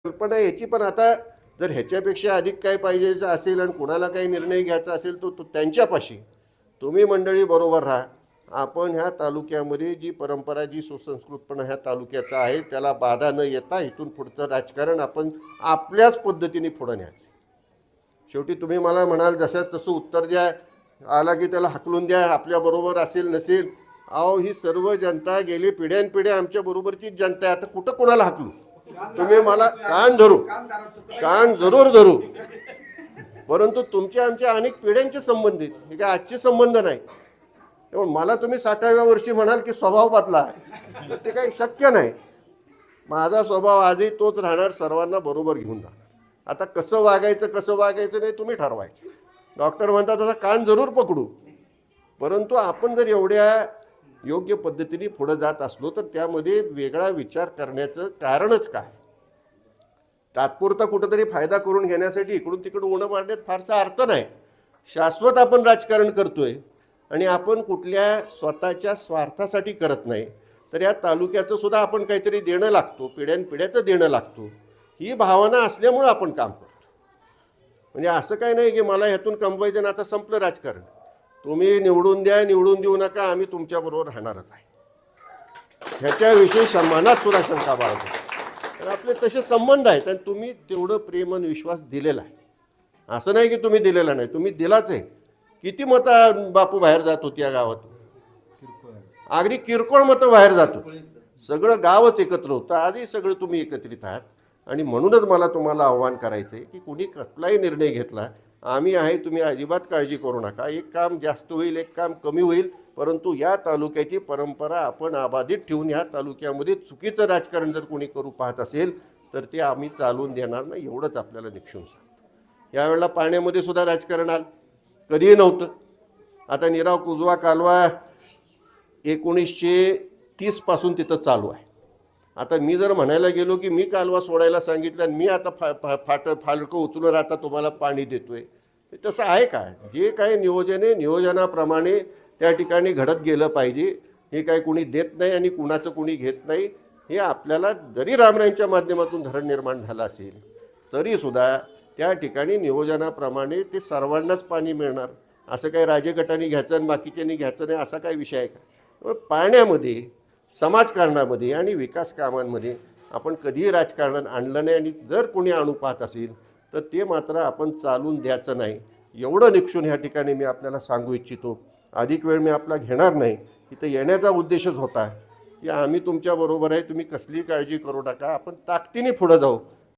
कल्पना याची पण आता जर ह्याच्यापेक्षा अधिक काय पाहिजेचं असेल आणि कोणाला काही निर्णय घ्यायचा असेल तो त्यांच्यापाशी तुम्ही मंडळी बरोबर राहा. आपण ह्या तालुक्यामध्ये जी परंपरा जी सुसंस्कृतपणा ह्या तालुक्याचा आहे त्याला बाधा न येता इथून पुढचं राजकारण आपण आपल्याच पद्धतीने पुढं न्यायचं. शेवटी तुम्ही मला म्हणाल जशाच तसं उत्तर द्या, आला की त्याला हाकलून द्या, आपल्याबरोबर असेल नसेल. अहो ही सर्व जनता गेली पिढ्यानपिढ्या आमच्या बरोबरचीच जनता आहे. आता कुठं कोणाला हाकलू? तुम्ही मला कान जरूर धरू, परंतु तुमच्या आमच्या अनेक पिढ्यांचे संबंधित हे काय आजचे संबंध नाही. त्यामुळे मला तुम्ही 60व्या वर्षी म्हणाल की स्वभाव बदला, तर ते काही शक्य नाही. माझा स्वभाव आजही तोच राहणार, सर्वांना बरोबर घेऊन जाणार. आता कसं वागायचं नाही तुम्ही ठरवायचं. डॉक्टर म्हणतात तसा कान जरूर पकडू, परंतु आपण जर एवढ्या योग्य पद्धतीने पुढे जात असलो तर त्यामध्ये वेगळा विचार करण्याचं कारणच काय? तात्पुरता कुठंतरी फायदा करून घेण्यासाठी इकडून तिकडून उणं मारण्यात फारसा अर्थ नाही. शाश्वत आपण राजकारण करतोय आणि आपण कुठल्या स्वतःच्या स्वार्थासाठी करत नाही, तर या तालुक्याचं सुद्धा आपण काहीतरी देणं लागतो, पिढ्यानपिढ्याचं देणं लागतो. ही भावना असल्यामुळं आपण काम करतो. म्हणजे असं काही नाही की मला ह्यातून कमवायचं ना आता संपलं राजकारण. तुम्ही निवडून द्या, निवडून देऊ नका, आम्ही तुमच्याबरोबर राहणारच आहे. ह्याच्याविषयी मनात सुद्धा शंका बाळगतो. तर आपले तसे संबंध आहेत आणि तुम्ही तेवढं प्रेम आणि विश्वास दिलेला आहे. असं नाही की तुम्ही दिलेला नाही, तुम्ही दिलाच आहे. किती मतं बापू बाहेर जात होती या गावात? अगदी किरकोळ मतं बाहेर जात होती. सगळं गावच एकत्र होतं. आजही सगळं तुम्ही एकत्रित आहात आणि म्हणूनच मला तुम्हाला आव्हान करायचं आहे की कुणी कसलाही निर्णय घेतला, आम्ही आहे, तुम्ही अजिबात काळजी करू नका. एक काम जास्त होईल, एक काम कमी होईल, परंतु या तालुक्याची परंपरा आपण अबाधित ठेवून या तालुक्यामध्ये चुकीचं राजकारण जर कोणी करू पाहत असेल तर ते आम्ही चालून देणार नाही, एवढंच आपल्याला निक्षून सांगतो. यावेळेला पाण्यामध्ये सुद्धा राजकारण आलं, कधीही नव्हतं. आता निराव कुजवा कालवा 1930 पासून तिथं चालू आहे. आता मी जर म्हणायला गेलो की मी कालवा सोडायला सांगितलं आणि मी आता फालकं उचलून आता तुम्हाला पाणी देतोय, तसं आहे का? जे काही नियोजन आहे नियोजनाप्रमाणे त्या ठिकाणी घडत गेलं पाहिजे. हे काही कुणी देत नाही आणि कुणाचं कुणी घेत नाही. हे आपल्याला जरी रामरायांच्या माध्यमातून धरण निर्माण झालं असेल तरीसुद्धा त्या ठिकाणी नियोजनाप्रमाणे ते सर्वांनाच पाणी मिळणार. असं काही राजगटाने घ्यायचं आणि बाकीच्यांनी घ्यायचं नाही असा काही विषय आहे का? पाण्यामध्ये, समाजकारणामध्ये आणि विकास कामांमध्ये आपण कधीही राजकारण आणलं नाही आणि जर कोणी आणू पाहत असेल तर ते मात्र आपण चालून द्यायचं नाही. एवढं निक्षून ह्या ठिकाणी मी आपल्याला सांगू इच्छितो. अधिक वेळ मी आपला घेणार नाही. इथं येण्याचा उद्देशच होता की आम्ही तुमच्याबरोबर आहे, तुम्ही कसलीही काळजी करू नका, आपण ताकदीने पुढं जाऊ.